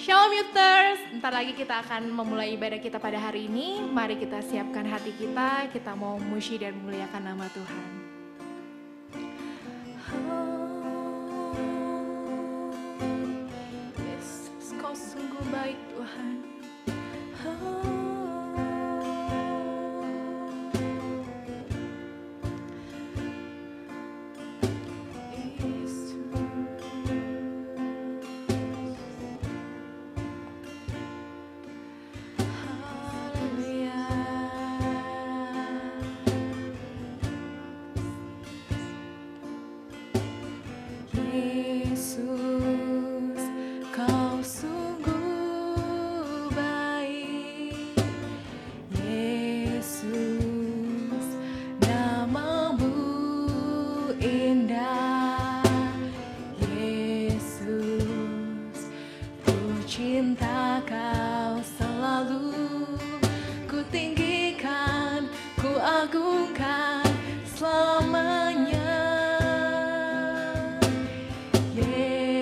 Shalom Youters, ntar lagi kita akan memulai ibadah kita pada hari ini. Mari kita siapkan hati kita mau muji dan memuliakan nama Tuhan. Yesus, Kau sungguh baik Tuhan. Yesus, Kau sungguh baik. Yesus, nama-Mu indah. Yesus, ku cinta Kau selalu. Ku tinggikan, ku agungkan selamanya. Yesus,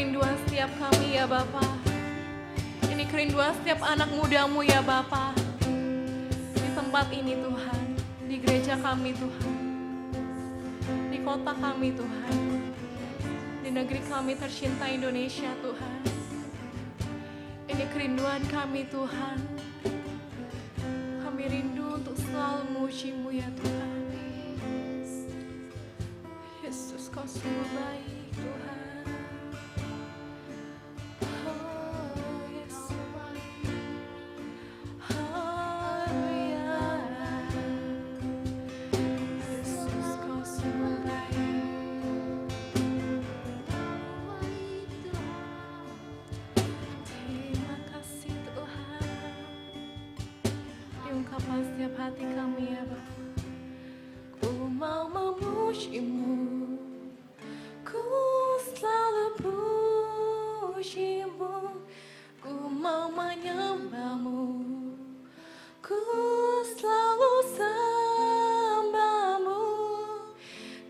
kerinduan setiap kami ya Bapa. Ini kerinduan setiap anak mudamu ya Bapa. Di tempat ini Tuhan, di gereja kami Tuhan, di kota kami Tuhan, di negeri kami tercinta Indonesia Tuhan. Ini kerinduan kami Tuhan. Kami rindu untuk selalu memuji-Mu ya Tuhan. Yesus, Kau sungguh baik Tuhan. Oh Yesus, haleluya. Yesus, Kau sungguh baik. Terima kasih Tuhan. Diungkapkan setiap hati kami ya Bapa. Ku mau memuji-Mu, ku selalu puji-Mu, ku mau menyembah-Mu, ku selalu sembah-Mu.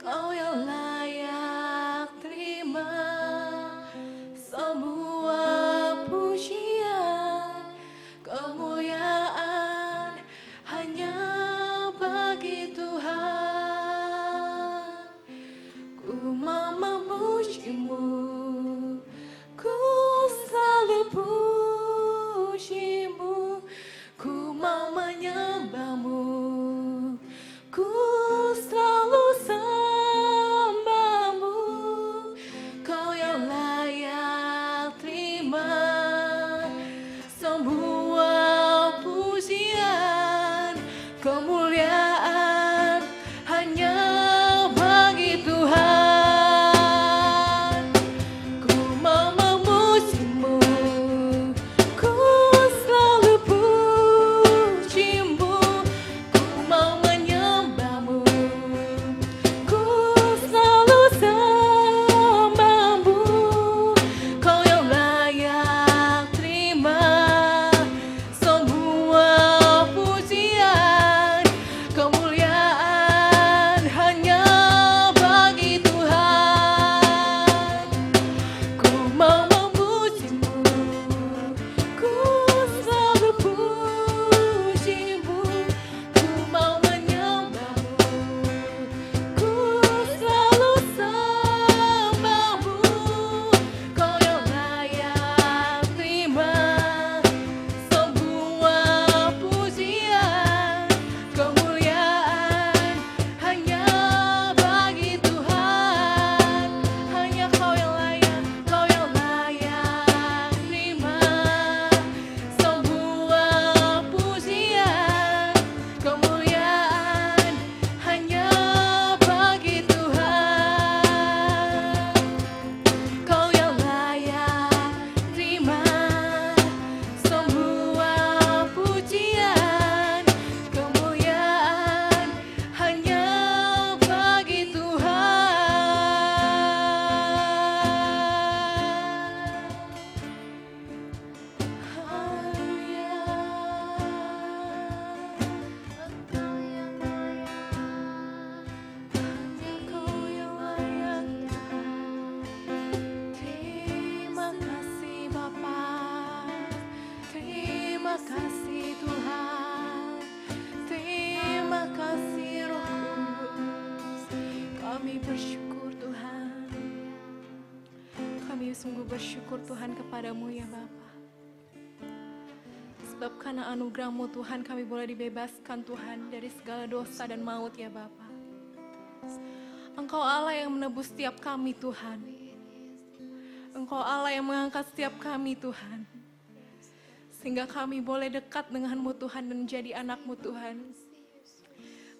Kau yang layak terima semua pujian, kemuliaan hanya bagi Tuhan. Ku mau memuji-Mu, ku selalu puji-Mu, ku mau menyembah-Mu, ku selalu sembah-Mu. Kau yang layak terima semua pujian, kemuliaan hanya bagi Tuhan. Ku mau memuji-Mu, ku selalu puji-Mu, ku mau menyembah-Mu, ku selalu sembah-Mu. Kau yang layak terima semua pujian, kemuliaan hanya bagi Tuhan. Ku mau memuji-Mu, ku selalu puji-Mu, ku mau menyembah-Mu, ku selalu sembah-Mu. Kau yang layak terima semua pujian, kemuliaan hanya bagi Tuhan. Hanya Kau yang layak terima semua pujian, kemuliaan hanya bagi Tuhan. Kau yang layak terima semua pujian, kemuliaan hanya bagi Tuhan. Haleluya. Engkau yang layak, hanya Kau yang layak Tuhan. Terima kasih Bapa, terima kasih Tuhan, terima kasih Roh Kudus. Kami bersyukur Tuhan, kami sungguh bersyukur Tuhan kepadamu ya Bapa. Sebab karena anugerah-Mu Tuhan kami boleh dibebaskan Tuhan dari segala dosa dan maut ya Bapa. Engkau Allah yang menebus setiap kami Tuhan. Engkau Allah yang mengangkat setiap kami Tuhan. Sehingga kami boleh dekat dengan-Mu Tuhan dan menjadi anak-Mu Tuhan.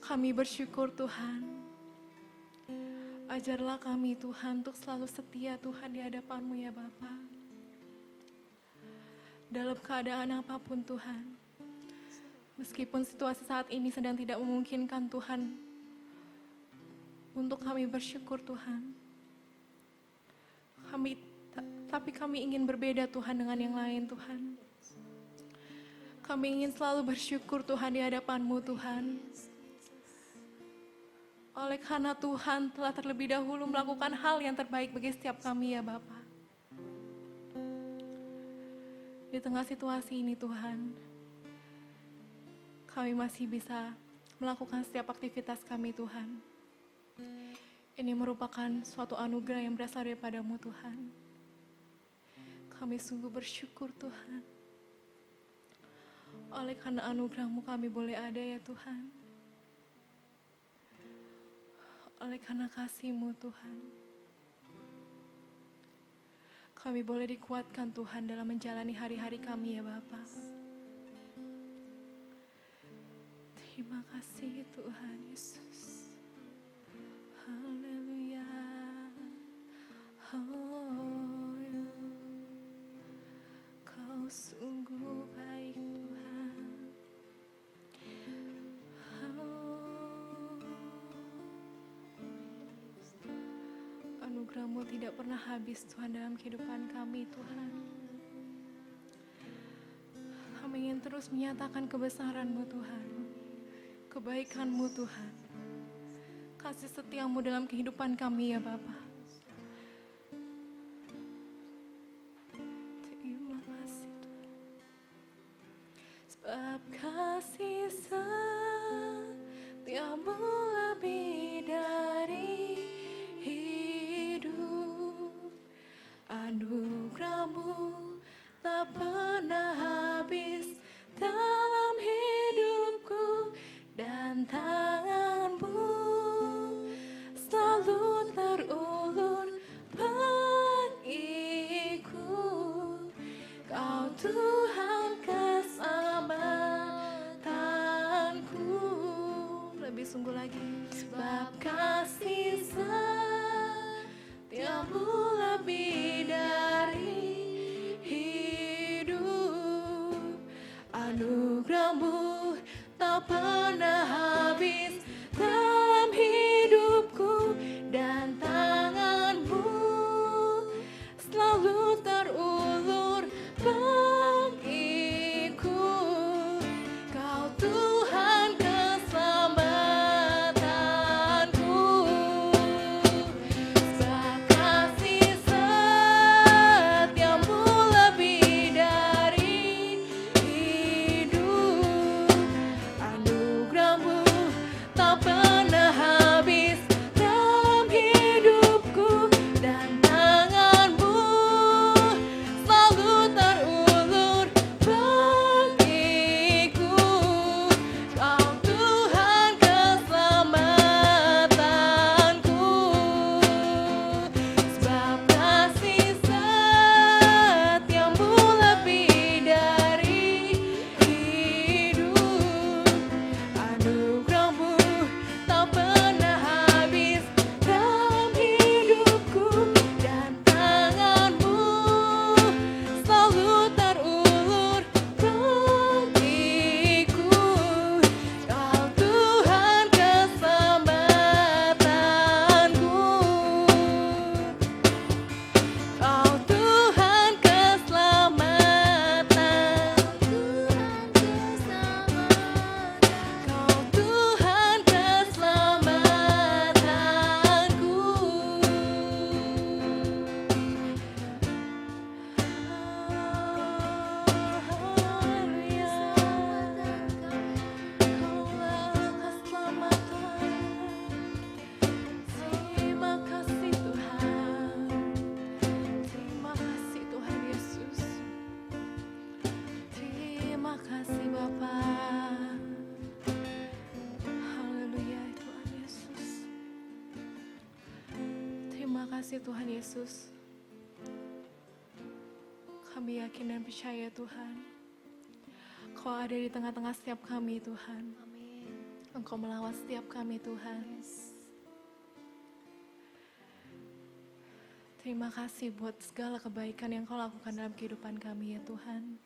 Kami bersyukur Tuhan. Ajarlah kami Tuhan untuk selalu setia Tuhan di hadapan-Mu ya Bapa. Dalam keadaan apapun Tuhan. Meskipun situasi saat ini sedang tidak memungkinkan Tuhan untuk kami bersyukur Tuhan. Tapi kami ingin berbeda Tuhan dengan yang lain Tuhan. Kami ingin selalu bersyukur Tuhan di hadapan-Mu Tuhan. Oleh karena Tuhan telah terlebih dahulu melakukan hal yang terbaik bagi setiap kami ya Bapa. Di tengah situasi ini Tuhan, kami masih bisa melakukan setiap aktivitas kami Tuhan. Ini merupakan suatu anugerah yang berasal daripada-Mu Tuhan. Kami sungguh bersyukur Tuhan. Oleh karena anugerah-Mu kami boleh ada ya Tuhan. Oleh karena kasih-Mu Tuhan, kami boleh dikuatkan Tuhan dalam menjalani hari-hari kami ya Bapa. Terima kasih Tuhan Yesus. Haleluya. Oh, ya. Kau sungguh baik Tuhan. Anugerah-Mu tidak pernah habis Tuhan dalam kehidupan kami Tuhan. Kami ingin terus menyatakan kebesaran-Mu Tuhan, kebaikan-Mu Tuhan, kasih setia-Mu dalam kehidupan kami ya Bapa. Terima kasih Tuhan. Sebab kasih setiamu lebih dari anugerah-Mu tak pernah habis dalam hidupku, dan tangan-Mu selalu terulur bagiku. Kau Tuhan keselamatanku. Lebih sungguh lagi. Sebab kasih setiamu lebih dari hidup, anugerah-Mu tak pernah habis dalam hidupku, dan tangan-Mu selalu terulur bagiku. Kau Tuhan keselamatanku. Sebab kasih setiamu lebih dari hidup, anugerah-Mu tak pernah habis dalam hidupku, dan tangan-Mu selalu terulur bagiku. Kau Tuhan keselamatanku. Sebab kasih setiamu lebih dari hidup, anugerah-Mu tak pernah habis dalam hidupku, dan tangan-Mu selalu terulur bagiku. Kau Tuhan keselamatanku. Kau Tuhan keselamatan. Kau Tuhan keselamatanku. Haleluya. Kaulah keselamatan. Terima kasih Tuhan. Terima kasih Tuhan Yesus. Terima kasih Bapa. Haleluya Tuhan Yesus. Terima kasih Tuhan Yesus. Kami yakin dan percaya Tuhan, Kau ada di tengah-tengah setiap kami Tuhan. Engkau melawat setiap kami Tuhan. Terima kasih buat segala kebaikan yang Kau lakukan dalam kehidupan kami ya Tuhan.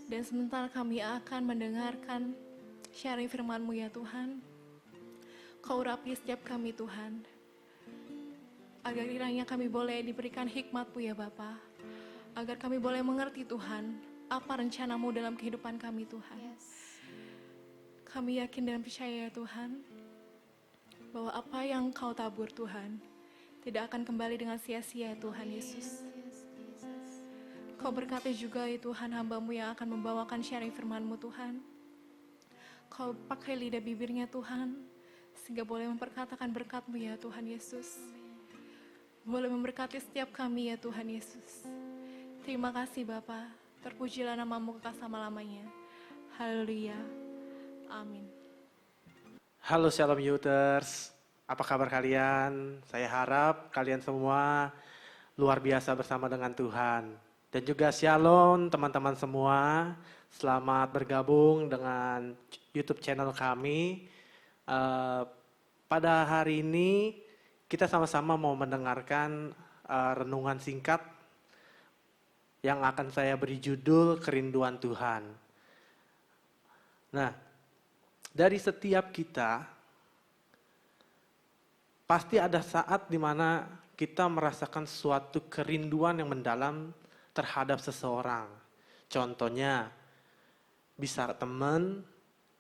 Dan sementara kami akan mendengarkan sharing firman-Mu ya Tuhan, Kau urapi setiap kami Tuhan, agar kiranya kami boleh diberikan hikmat-Mu ya Bapa, agar kami boleh mengerti Tuhan, apa rencana-Mu dalam kehidupan kami Tuhan. Kami yakin dan percaya ya Tuhan, bahwa apa yang Kau tabur Tuhan, tidak akan kembali dengan sia-sia Tuhan Yesus. Kau berkati juga ya Tuhan hamba-Mu yang akan membawakan sharing firman-Mu Tuhan. Kau pakai lidah bibirnya Tuhan, sehingga boleh memperkatakan berkat-Mu ya Tuhan Yesus. Boleh memberkati setiap kami ya Tuhan Yesus. Terima kasih Bapa, terpujilah nama-Mu kekal selama-lamanya. Haleluya, amin. Halo Shalom Youters, apa kabar kalian? Saya harap kalian semua luar biasa bersama dengan Tuhan. Dan juga Shalom teman-teman semua, selamat bergabung dengan YouTube channel kami. Pada hari ini kita sama-sama mau mendengarkan renungan singkat yang akan saya beri judul Kerinduan Tuhan. Nah, dari setiap kita, pasti ada saat di mana kita merasakan suatu kerinduan yang mendalam terhadap seseorang. Contohnya, bisa teman,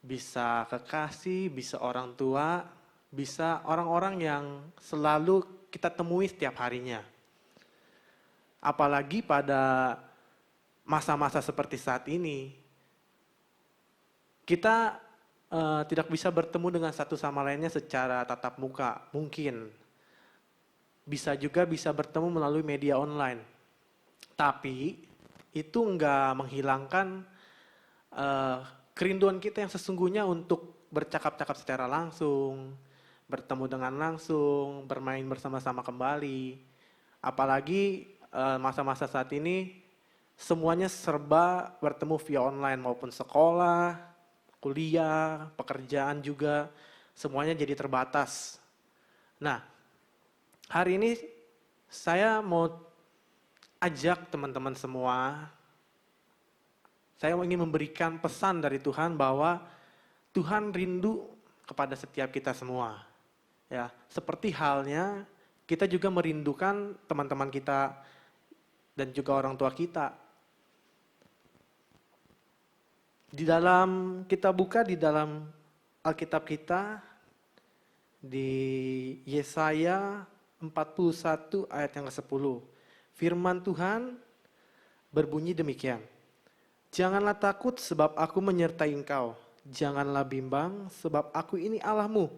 bisa kekasih, bisa orang tua, bisa orang-orang yang selalu kita temui setiap harinya. Apalagi pada masa-masa seperti saat ini, kita tidak bisa bertemu dengan satu sama lainnya secara tatap muka, mungkin. Bisa juga bisa bertemu melalui media online. Tapi itu enggak menghilangkan kerinduan kita yang sesungguhnya untuk bercakap-cakap secara langsung, bertemu dengan langsung, bermain bersama-sama kembali. Apalagi masa-masa saat ini semuanya serba bertemu via online, maupun sekolah, kuliah, pekerjaan juga, semuanya jadi terbatas. Nah, hari ini saya mau ajak teman-teman semua, saya ingin memberikan pesan dari Tuhan bahwa Tuhan rindu kepada setiap kita semua. Ya, seperti halnya kita juga merindukan teman-teman kita dan juga orang tua kita. Kita buka di dalam Alkitab kita, di Yesaya 41 ayat yang ke-10. Firman Tuhan berbunyi demikian. Janganlah takut sebab aku menyertai engkau. Janganlah bimbang sebab aku ini Allahmu.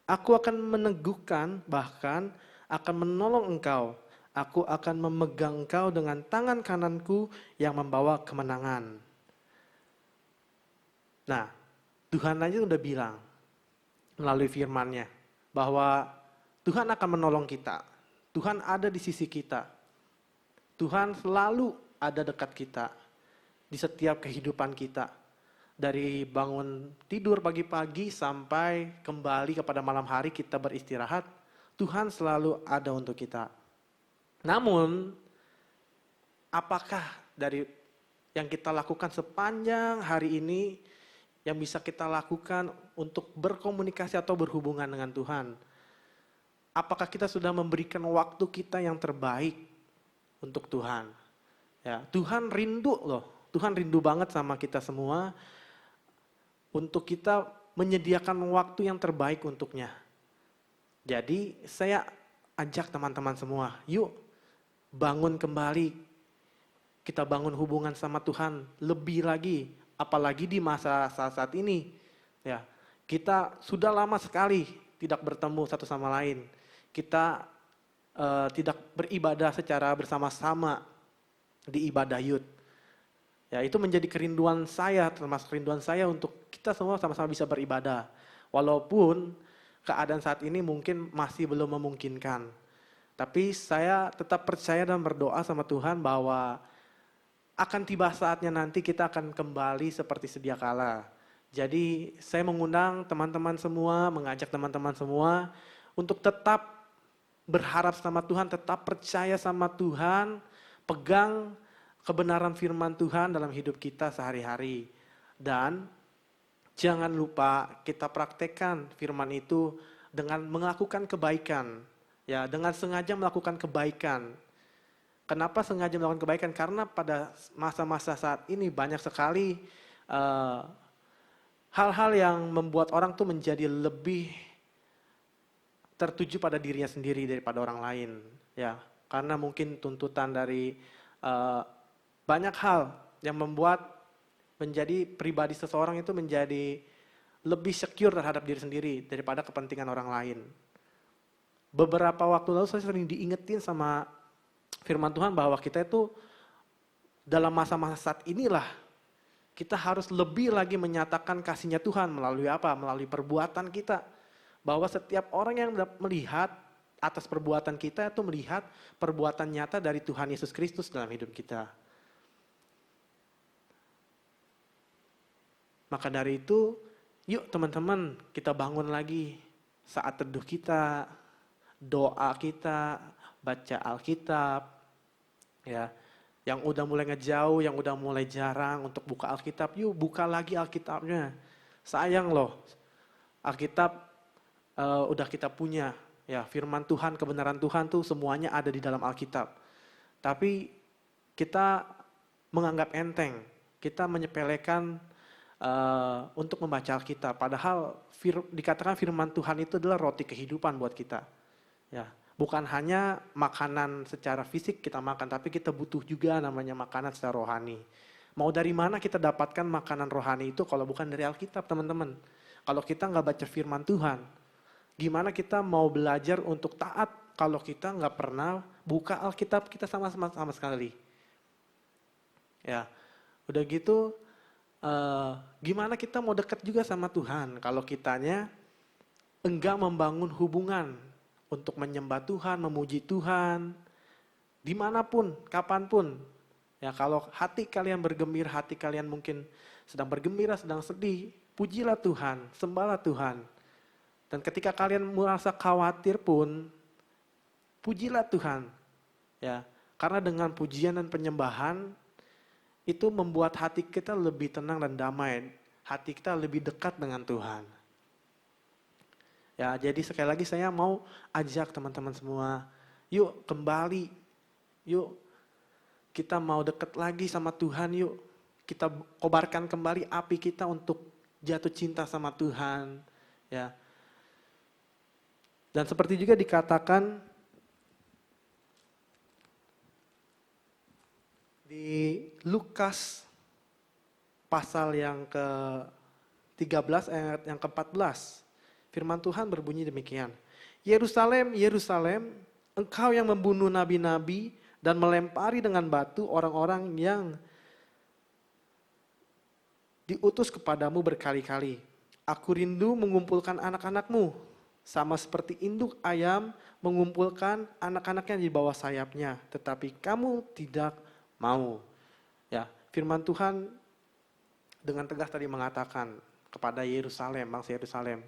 Aku akan meneguhkan, bahkan akan menolong engkau. Aku akan memegang engkau dengan tangan kananku yang membawa kemenangan. Nah, Tuhan aja udah bilang melalui firman-Nya bahwa Tuhan akan menolong kita. Tuhan ada di sisi kita. Tuhan selalu ada dekat kita di setiap kehidupan kita. Dari bangun tidur pagi-pagi sampai kembali kepada malam hari kita beristirahat, Tuhan selalu ada untuk kita. Namun, apakah dari yang kita lakukan sepanjang hari ini yang bisa kita lakukan untuk berkomunikasi atau berhubungan dengan Tuhan? Apakah kita sudah memberikan waktu kita yang terbaik untuk Tuhan? Ya, Tuhan rindu loh. Tuhan rindu banget sama kita semua untuk kita menyediakan waktu yang terbaik untuknya. Jadi saya ajak teman-teman semua, yuk bangun kembali. Kita bangun hubungan sama Tuhan lebih lagi, apalagi di masa saat ini. Ya, kita sudah lama sekali tidak bertemu satu sama lain. Kita tidak beribadah secara bersama-sama di ibadah youth. Ya, itu menjadi kerinduan saya, termasuk kerinduan saya untuk kita semua sama-sama bisa beribadah. Walaupun keadaan saat ini mungkin masih belum memungkinkan. Tapi saya tetap percaya dan berdoa sama Tuhan bahwa akan tiba saatnya nanti kita akan kembali seperti sedia kala. Jadi saya mengundang teman-teman semua, mengajak teman-teman semua untuk tetap berharap sama Tuhan, tetap percaya sama Tuhan, pegang kebenaran firman Tuhan dalam hidup kita sehari-hari. Dan jangan lupa kita praktekkan firman itu dengan melakukan kebaikan. Ya, dengan sengaja melakukan kebaikan. Kenapa sengaja melakukan kebaikan? Karena pada masa-masa saat ini banyak sekali hal-hal yang membuat orang tuh menjadi lebih tertuju pada dirinya sendiri daripada orang lain, ya, karena mungkin tuntutan dari banyak hal yang membuat menjadi pribadi seseorang itu menjadi lebih secure terhadap diri sendiri daripada kepentingan orang lain. Beberapa waktu lalu saya sering diingetin sama firman Tuhan bahwa kita itu dalam masa-masa saat inilah kita harus lebih lagi menyatakan kasih-Nya Tuhan melalui apa? Melalui perbuatan kita. Bahwa setiap orang yang melihat atas perbuatan kita itu melihat perbuatan nyata dari Tuhan Yesus Kristus dalam hidup kita. Maka dari itu, yuk teman-teman kita bangun lagi saat teduh kita, doa kita, baca Alkitab, ya. Yang udah mulai ngejauh, yang udah mulai jarang untuk buka Alkitab, yuk buka lagi Alkitabnya. Sayang loh, Alkitab udah kita punya, ya firman Tuhan, kebenaran Tuhan tuh semuanya ada di dalam Alkitab. Tapi kita menganggap enteng, kita menyepelekan untuk membaca Alkitab. Padahal dikatakan firman Tuhan itu adalah roti kehidupan buat kita. Ya, bukan hanya makanan secara fisik kita makan, tapi kita butuh juga namanya makanan secara rohani. Mau dari mana kita dapatkan makanan rohani itu kalau bukan dari Alkitab, teman-teman? Kalau kita nggak baca firman Tuhan, gimana kita mau belajar untuk taat kalau kita nggak pernah buka Alkitab kita sama sekali? Ya, udah gitu, gimana kita mau dekat juga sama Tuhan kalau kitanya enggak membangun hubungan untuk menyembah Tuhan, memuji Tuhan, dimanapun, kapanpun. Ya, kalau hati kalian bergembira, hati kalian mungkin sedang bergembira, sedang sedih, pujilah Tuhan, sembahlah Tuhan. Dan ketika kalian merasa khawatir pun, pujilah Tuhan. Ya, karena dengan pujian dan penyembahan, itu membuat hati kita lebih tenang dan damai. Hati kita lebih dekat dengan Tuhan. Ya, jadi sekali lagi saya mau ajak teman-teman semua, yuk kembali, yuk kita mau dekat lagi sama Tuhan, yuk kita kobarkan kembali api kita untuk jatuh cinta sama Tuhan. Ya. Dan seperti juga dikatakan di Lukas pasal yang ke-13 ayat yang ke-14. Firman Tuhan berbunyi demikian. Yerusalem, Yerusalem, engkau yang membunuh nabi-nabi dan melempari dengan batu orang-orang yang diutus kepadamu berkali-kali. Aku rindu mengumpulkan anak-anakmu, sama seperti induk ayam mengumpulkan anak-anaknya di bawah sayapnya, tetapi kamu tidak mau. Ya, firman Tuhan dengan tegas tadi mengatakan kepada Yerusalem, bangsa Yerusalem.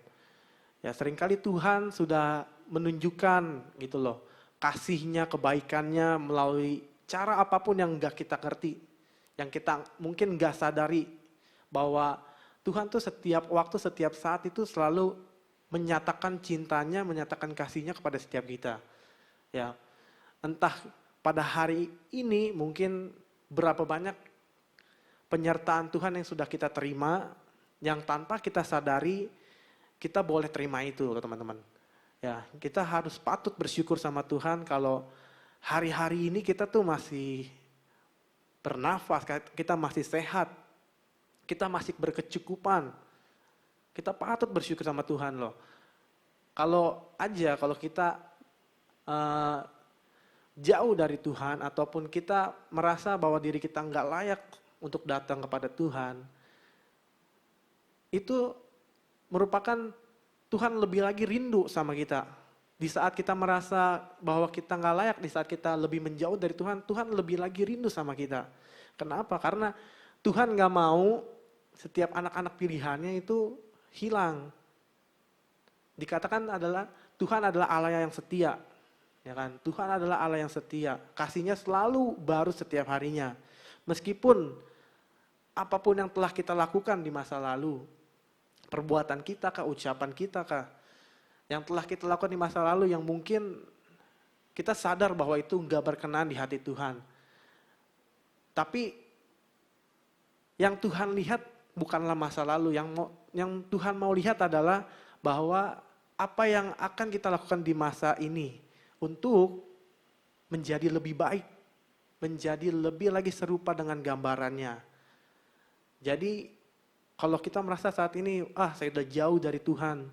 Ya, seringkali Tuhan sudah menunjukkan gitu loh, kasih-Nya, kebaikannya melalui cara apapun yang enggak kita ngerti, yang kita mungkin enggak sadari bahwa Tuhan tuh setiap waktu, setiap saat itu selalu menyatakan cintanya, menyatakan kasih-Nya kepada setiap kita. Ya, entah pada hari ini mungkin berapa banyak penyertaan Tuhan yang sudah kita terima, yang tanpa kita sadari kita boleh terima itu teman-teman. Ya, kita harus patut bersyukur sama Tuhan kalau hari-hari ini kita tuh masih bernafas, kita masih sehat, kita masih berkecukupan. Kita patut bersyukur sama Tuhan loh. Kalau kita jauh dari Tuhan ataupun kita merasa bahwa diri kita nggak layak untuk datang kepada Tuhan, itu merupakan Tuhan lebih lagi rindu sama kita. Di saat kita merasa bahwa kita nggak layak, di saat kita lebih menjauh dari Tuhan, Tuhan lebih lagi rindu sama kita. Kenapa? Karena Tuhan nggak mau setiap anak-anak pilihannya itu hilang. Dikatakan adalah Tuhan adalah Allah yang setia. Ya kan? Tuhan adalah Allah yang setia. Kasih-Nya selalu baru setiap harinya. Meskipun apapun yang telah kita lakukan di masa lalu, perbuatan kita kah, ucapan kita kah, yang telah kita lakukan di masa lalu yang mungkin kita sadar bahwa itu enggak berkenan di hati Tuhan. Tapi yang Tuhan lihat bukanlah masa lalu, yang Tuhan mau lihat adalah bahwa apa yang akan kita lakukan di masa ini untuk menjadi lebih baik. menjadi lebih lagi serupa dengan gambarannya. Jadi kalau kita merasa saat ini, saya udah jauh dari Tuhan,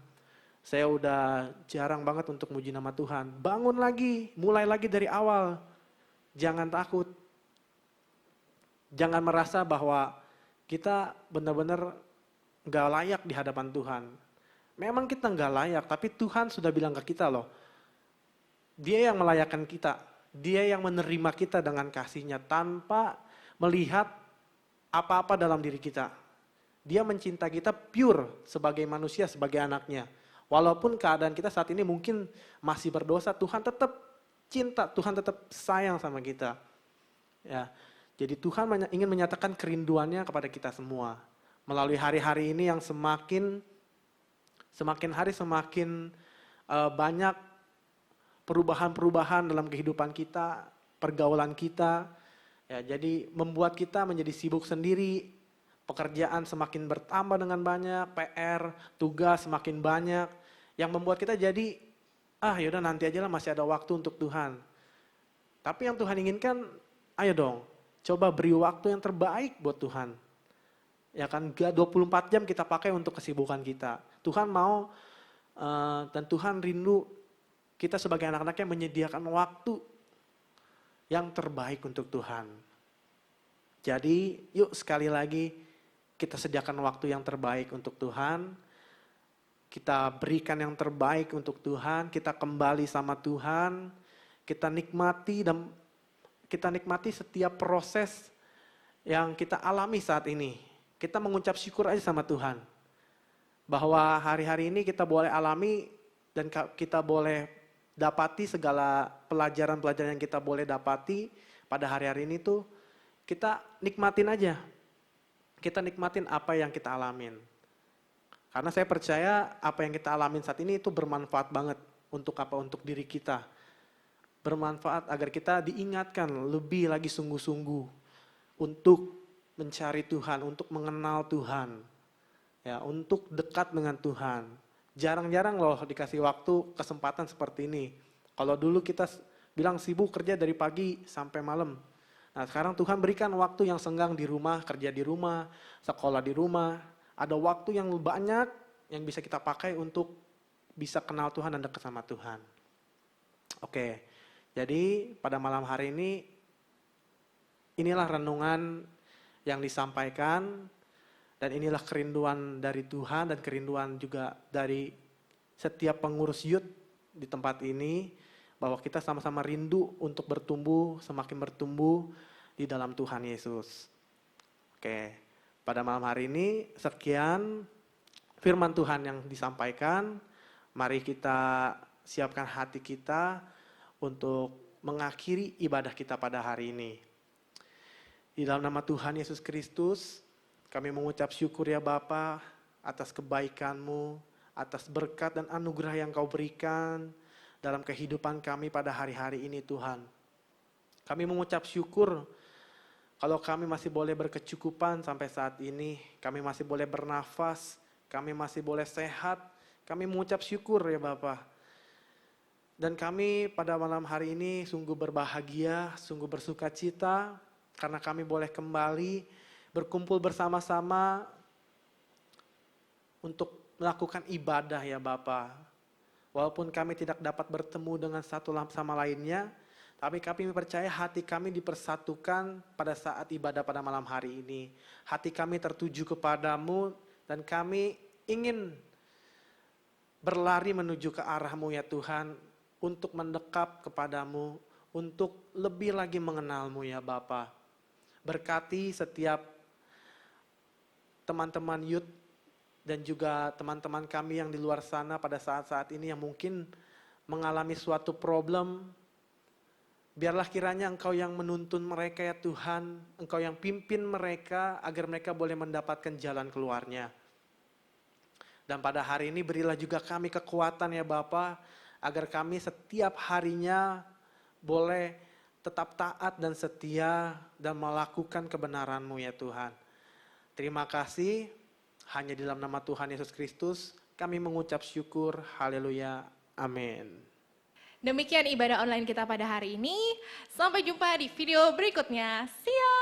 saya udah jarang banget untuk muji nama Tuhan, bangun lagi, mulai lagi dari awal. Jangan takut. Jangan merasa bahwa kita benar-benar gak layak di hadapan Tuhan. Memang kita gak layak, tapi Tuhan sudah bilang ke kita loh, Dia yang melayakkan kita, Dia yang menerima kita dengan kasih-Nya tanpa melihat apa-apa dalam diri kita. Dia mencinta kita pure sebagai manusia, sebagai anaknya. Walaupun keadaan kita saat ini mungkin masih berdosa, Tuhan tetap cinta, Tuhan tetap sayang sama kita. Ya, jadi Tuhan ingin menyatakan kerinduannya kepada kita semua. Melalui hari-hari ini yang semakin hari semakin banyak perubahan-perubahan dalam kehidupan kita, pergaulan kita. Ya, jadi membuat kita menjadi sibuk sendiri, pekerjaan semakin bertambah dengan banyak, PR, tugas semakin banyak, yang membuat kita jadi, yaudah nanti aja lah, masih ada waktu untuk Tuhan. Tapi yang Tuhan inginkan, ayo dong, coba beri waktu yang terbaik buat Tuhan. Ya kan, 24 jam kita pakai untuk kesibukan kita. Tuhan mau, dan Tuhan rindu kita sebagai anak-anaknya menyediakan waktu yang terbaik untuk Tuhan. Jadi yuk sekali lagi kita sediakan waktu yang terbaik untuk Tuhan. Kita berikan yang terbaik untuk Tuhan. Kita kembali sama Tuhan. Kita nikmati setiap proses yang kita alami saat ini. Kita mengucap syukur aja sama Tuhan. Bahwa hari-hari ini kita boleh alami dan kita boleh dapati segala pelajaran-pelajaran yang kita boleh dapati pada hari-hari ini tuh kita nikmatin aja. Kita nikmatin apa yang kita alamin. Karena saya percaya apa yang kita alamin saat ini itu bermanfaat banget untuk diri kita. Bermanfaat agar kita diingatkan lebih lagi sungguh-sungguh untuk mencari Tuhan, untuk mengenal Tuhan. Ya, untuk dekat dengan Tuhan. Jarang-jarang loh dikasih waktu, kesempatan seperti ini. Kalau dulu kita bilang sibuk kerja dari pagi sampai malam. Nah sekarang Tuhan berikan waktu yang senggang di rumah, kerja di rumah, sekolah di rumah. Ada waktu yang banyak yang bisa kita pakai untuk bisa kenal Tuhan dan dekat sama Tuhan. Oke, jadi pada malam hari ini, inilah renungan yang disampaikan. Dan inilah kerinduan dari Tuhan dan kerinduan juga dari setiap pengurus youth di tempat ini. Bahwa kita sama-sama rindu untuk bertumbuh, semakin bertumbuh di dalam Tuhan Yesus. Oke, pada malam hari ini sekian firman Tuhan yang disampaikan. Mari kita siapkan hati kita untuk mengakhiri ibadah kita pada hari ini. Di dalam nama Tuhan Yesus Kristus, kami mengucap syukur ya Bapa atas kebaikan-Mu, atas berkat dan anugerah yang Kau berikan dalam kehidupan kami pada hari-hari ini Tuhan. Kami mengucap syukur kalau kami masih boleh berkecukupan sampai saat ini, kami masih boleh bernafas, kami masih boleh sehat, kami mengucap syukur ya Bapa. Dan kami pada malam hari ini sungguh berbahagia, sungguh bersuka cita, karena kami boleh kembali berkumpul bersama-sama untuk melakukan ibadah ya Bapa. Walaupun kami tidak dapat bertemu dengan satu sama lainnya, tapi kami percaya hati kami dipersatukan pada saat ibadah pada malam hari ini. Hati kami tertuju kepadamu dan kami ingin berlari menuju ke arah-Mu ya Tuhan, untuk mendekap kepadamu, untuk lebih lagi mengenal-Mu ya Bapa. Berkati setiap teman-teman youth dan juga teman-teman kami yang di luar sana pada saat-saat ini yang mungkin mengalami suatu problem. Biarlah kiranya Engkau yang menuntun mereka ya Tuhan, Engkau yang pimpin mereka agar mereka boleh mendapatkan jalan keluarnya. Dan pada hari ini berilah juga kami kekuatan ya Bapa, agar kami setiap harinya boleh tetap taat dan setia dan melakukan kebenaran-Mu ya Tuhan. Terima kasih. Hanya di dalam nama Tuhan Yesus Kristus kami mengucap syukur. Haleluya. Amin. Demikian ibadah online kita pada hari ini. Sampai jumpa di video berikutnya. See ya!